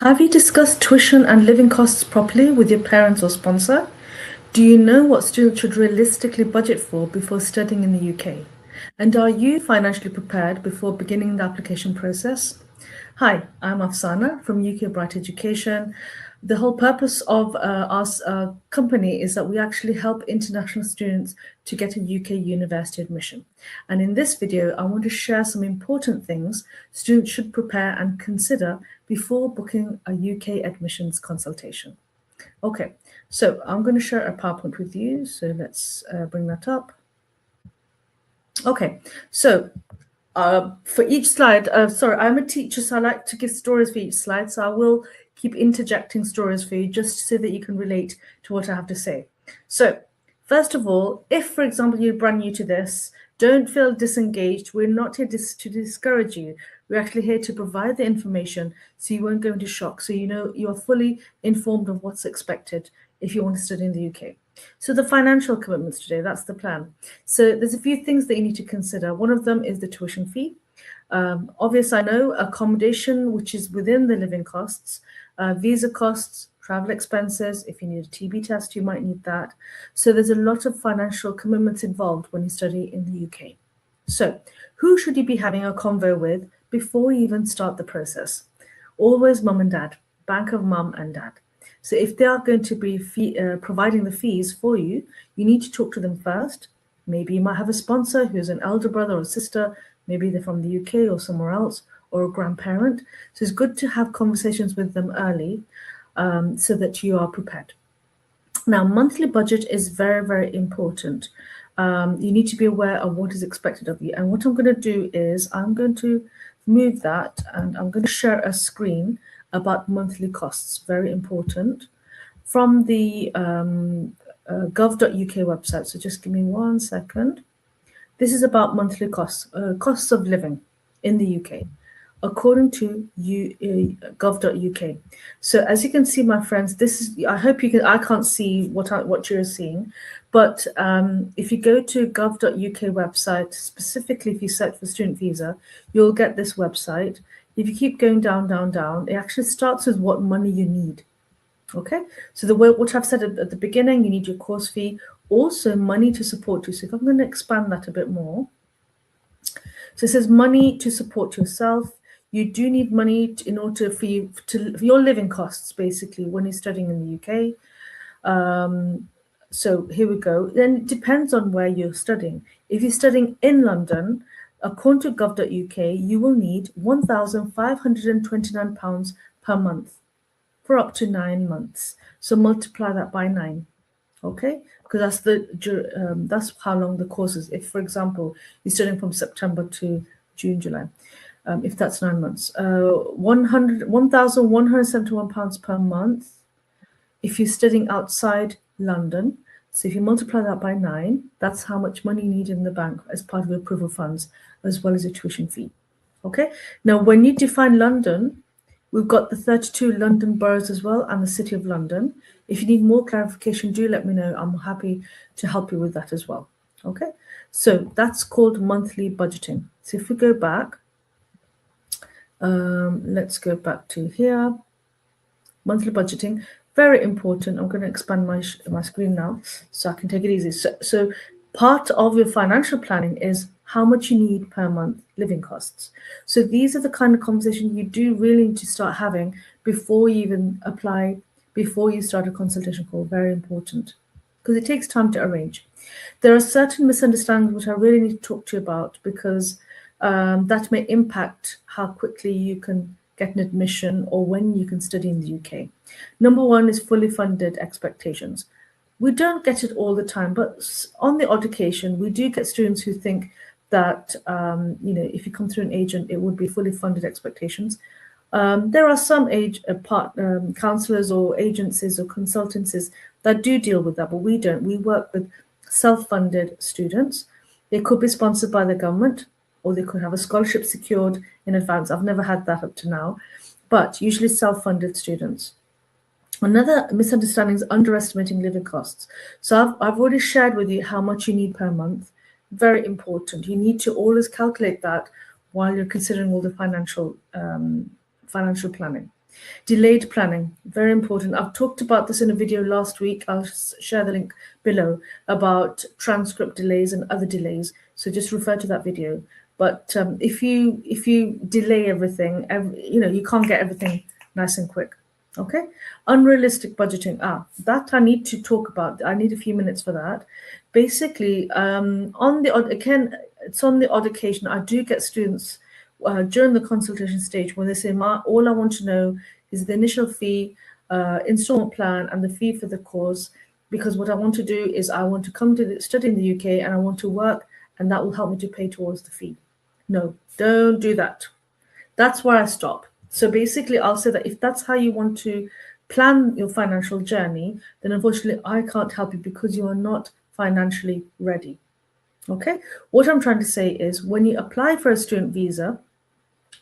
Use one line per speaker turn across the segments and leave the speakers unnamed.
Have you discussed tuition and living costs properly with your parents or sponsor? Do you know what students should realistically budget for before studying in the UK? And are you financially prepared before beginning the application process? Hi, I'm Afsana from UK Bright Education. The whole purpose of our company is that we actually help international students to get a UK university admission. And in this video, I want to share some important things students should prepare and consider before booking a UK admissions consultation. Okay, so I'm going to share a PowerPoint with you. So let's bring that up. Okay, so for each slide, sorry, I'm a teacher, so I like to give stories for each slide. So I will keep interjecting stories for you just so that you can relate to what I have to say. So first of all, if, for example, you're brand new to this, don't feel disengaged. We're not here to discourage you. We're actually here to provide the information so you won't go into shock. So you know you are fully informed of what's expected if you want to study in the UK. So the financial commitments today, that's the plan. So there's a few things that you need to consider. One of them is the tuition fee. Obvious, I know, accommodation, which is within the living costs, visa costs, travel expenses. If you need a TB test, you might need that. So there's a lot of financial commitments involved when you study in the UK. So who should you be having a convo with before you even start the process? Always mum and dad, bank of mum and dad. So if they are going to be providing the fees for you, you need to talk to them first. Maybe you might have a sponsor who's an elder brother or sister. Maybe they're from the UK or somewhere else, or a grandparent. So it's good to have conversations with them early so that you are prepared. Now, monthly budget is very, very important. You need to be aware of what is expected of you. And what I'm going to do is I'm going to move that and I'm going to share a screen about monthly costs, very important, from the gov.uk website. So just give me 1 second. This is about monthly costs, costs of living in the UK, according to gov.uk. So as you can see, my friends, this is, I hope you can, I can't see what you're seeing, but if you go to gov.uk website, specifically if you search for student visa, you'll get this website. If you keep going down, down, down, it actually starts with what money you need. Okay, so the way what I've said at the beginning, you need your course fee, also money to support you. So if I'm going to expand that a bit more, so it says money to support yourself. You do need money in order for you for your living costs, basically, when you're studying in the UK. So here we go. Then it depends on where you're studying. If you're studying in London, according to gov.uk, you will need £1,529 per month for up to 9 months. So multiply that by 9, okay? Because that's how long the course is. If, for example, you're studying from September to June, July, if that's 9 months, £1,171 per month. If you're studying outside London, so if you multiply that by 9, that's how much money you need in the bank as part of your approval funds, as well as your tuition fee. Okay. Now, when you define London, we've got the 32 London boroughs as well and the City of London. If you need more clarification, do let me know. I'm happy to help you with that as well. Okay. So that's called monthly budgeting. So if we go back, let's go back to here. Monthly budgeting. Very important. I'm going to expand my screen now so I can take it easy. So part of your financial planning is how much you need per month living costs. So these are the kind of conversations you do really need to start having before you even apply, before you start a consultation call. Very important, because it takes time to arrange. There are certain misunderstandings which I really need to talk to you about, because that may impact how quickly you can get an admission or when you can study in the UK. Number one is fully funded expectations. We don't get it all the time, but on the odd occasion, we do get students who think that, if you come through an agent, it would be fully funded expectations. There are some counsellors or agencies or consultancies that do deal with that, but we don't. We work with self-funded students. They could be sponsored by the government, or they could have a scholarship secured in advance. I've never had that up to now, but usually self-funded students. Another misunderstanding is underestimating living costs. So I've already shared with you how much you need per month. Very important. You need to always calculate that while you're considering all the financial planning. Delayed planning, very important. I've talked about this in a video last week. I'll share the link below about transcript delays and other delays. So just refer to that video. But if you delay everything, you can't get everything nice and quick. Okay, unrealistic budgeting. That I need to talk about. I need a few minutes for that. Basically, on the odd it's on the odd occasion I do get students during the consultation stage when they say, all I want to know is the initial fee, installment plan, and the fee for the course, because what I want to do is I want to come to study in the UK and I want to work, and that will help me to pay towards the fee. No, don't do that. That's where I stop. So basically, I'll say that if that's how you want to plan your financial journey, then unfortunately, I can't help you because you are not financially ready. Okay, what I'm trying to say is when you apply for a student visa,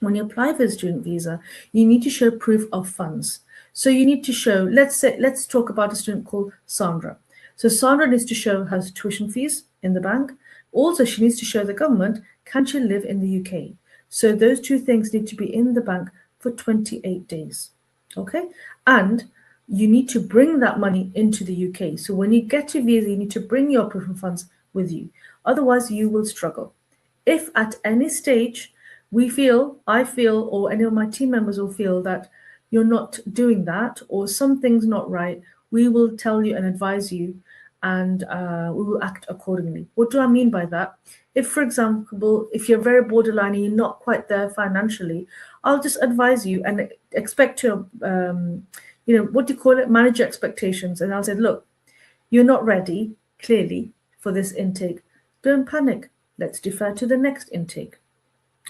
you need to show proof of funds. So you need to show, let's talk about a student called Sandra. So Sandra needs to show her tuition fees in the bank. Also, she needs to show the government, can she live in the UK? So those two things need to be in the bank for 28 days. Okay, and you need to bring that money into the UK. So when you get your visa, you need to bring your proof of funds with you. Otherwise, you will struggle. If at any stage I feel, or any of my team members will feel that you're not doing that, or something's not right, we will tell you and advise you, and we will act accordingly. What do I mean by that? If, for example, if you're very borderline and you're not quite there financially, I'll just advise you and expect to, manage your expectations. And I'll say, look, you're not ready, clearly, for this intake. Don't panic. Let's defer to the next intake.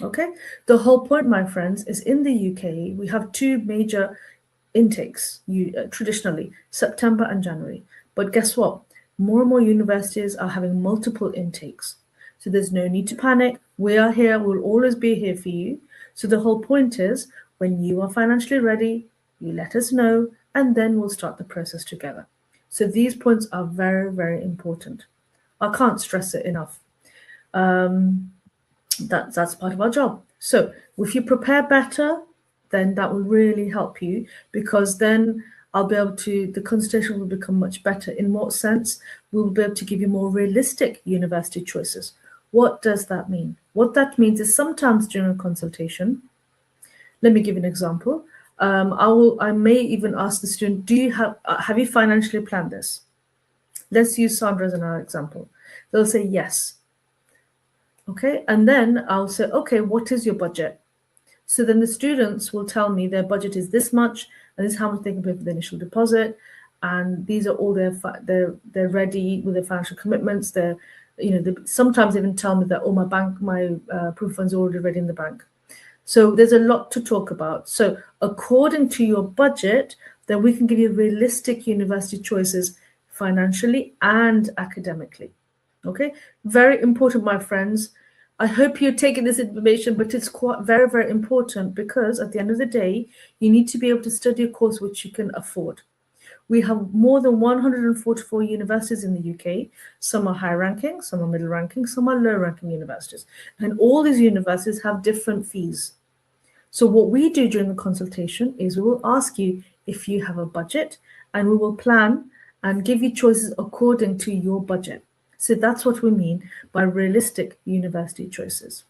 Okay, the whole point, my friends, is in the UK, we have two major intakes, traditionally, September and January. But guess what? More and more universities are having multiple intakes. So there's no need to panic. We are here. We'll always be here for you. So the whole point is when you are financially ready, you let us know, and then we'll start the process together. So these points are very, very important. I can't stress it enough. That's part of our job. So if you prepare better, then that will really help you, because then the consultation will become much better. In what sense? We'll be able to give you more realistic university choices. What does that mean? What that means is sometimes during a consultation, let me give you an example. I may even ask the student, have you financially planned this? Let's use Sandra as another example. They'll say yes. Okay, and then I'll say, okay, what is your budget? So then the students will tell me their budget is this much, and this is how much they can pay for the initial deposit, and these are all they're ready with their financial commitments. They sometimes even tell me that my proof funds are already ready in the bank. So there's a lot to talk about. So according to your budget, then we can give you realistic university choices financially and academically. Okay, very important, my friends. I hope you're taking this information, but it's quite very, very important, because at the end of the day, you need to be able to study a course which you can afford. We have more than 144 universities in the UK. Some are high ranking, some are middle ranking, some are low ranking universities. And all these universities have different fees. So what we do during the consultation is we will ask you if you have a budget, and we will plan and give you choices according to your budget. So that's what we mean by realistic university choices.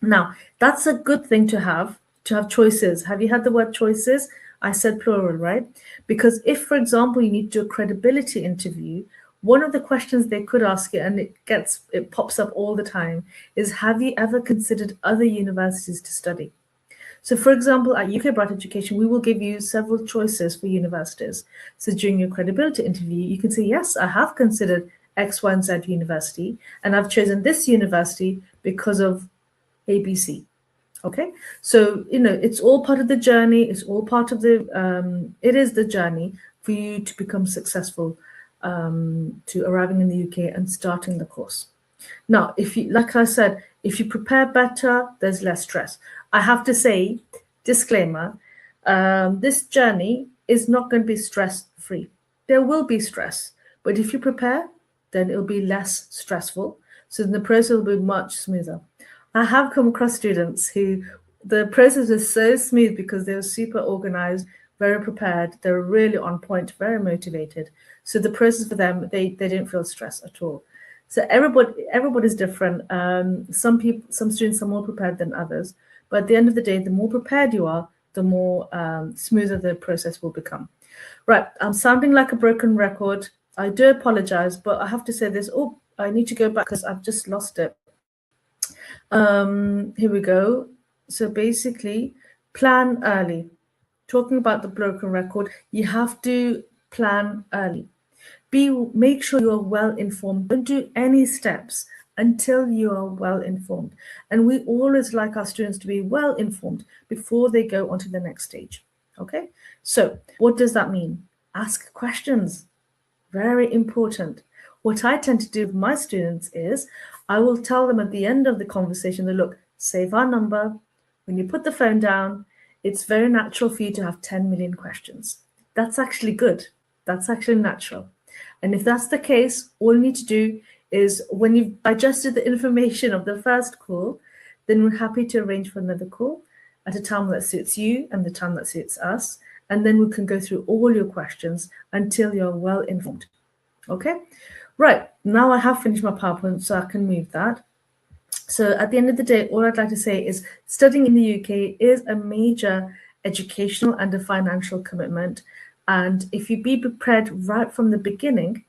Now, that's a good thing to have choices. Have you had the word choices? I said plural, right? Because if, for example, you need to do a credibility interview, one of the questions they could ask you, and it pops up all the time, is have you ever considered other universities to study? So, for example, at UK Bright Education, we will give you several choices for universities. So during your credibility interview, you can say, yes, I have considered X, Y, and Z university, and I've chosen this university because of ABC. Okay, so it's all part of the journey. It's all part of it is the journey for you to become successful, to arriving in the UK and starting the course. Now, like I said, if you prepare better, there's less stress. I have to say, disclaimer, this journey is not going to be stress-free. There will be stress, but if you prepare, then it'll be less stressful. So then the process will be much smoother. I have come across students who the process was so smooth because they were super organized, very prepared. They were really on point, very motivated. So the process for them, they didn't feel stress at all. So everybody's different. Some students are more prepared than others, but at the end of the day, the more prepared you are, the more smoother the process will become. Right, I'm sounding like a broken record. I do apologize, but I have to say this. Oh, I need to go back because I've just lost it. Here we go. So basically, plan early. Talking about the broken record, you have to plan early. Make sure you are well informed. Don't do any steps until you are well informed. And we always like our students to be well informed before they go on to the next stage. Okay, so what does that mean? Ask questions. Very important. What I tend to do with my students is I will tell them at the end of the conversation that, look, save our number. When you put the phone down, it's very natural for you to have 10 million questions. That's actually good. That's actually natural. And if that's the case, all you need to do is when you've digested the information of the first call, then we're happy to arrange for another call at a time that suits you and the time that suits us. And then we can go through all your questions until you're well informed. Okay, right, now I have finished my PowerPoint, so I can move that. So at the end of the day, all I'd like to say is studying in the UK is a major educational and a financial commitment. And if you be prepared right from the beginning,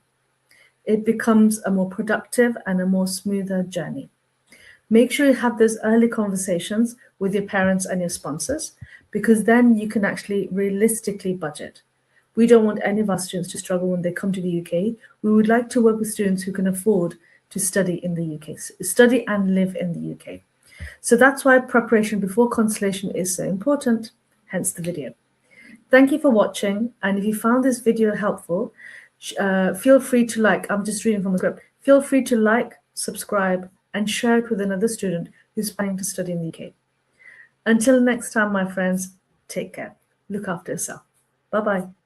it becomes a more productive and a more smoother journey. Make sure you have those early conversations with your parents and your sponsors, because then you can actually realistically budget. We don't want any of our students to struggle when they come to the UK. We would like to work with students who can afford to study in the UK, study and live in the UK. So that's why preparation before Consultation is so important, hence the video. Thank you for watching. And if you found this video helpful, feel free to like, I'm just reading from the script, feel free to like, subscribe, and share it with another student who's planning to study in the UK. Until next time, my friends, take care. Look after yourself. Bye-bye.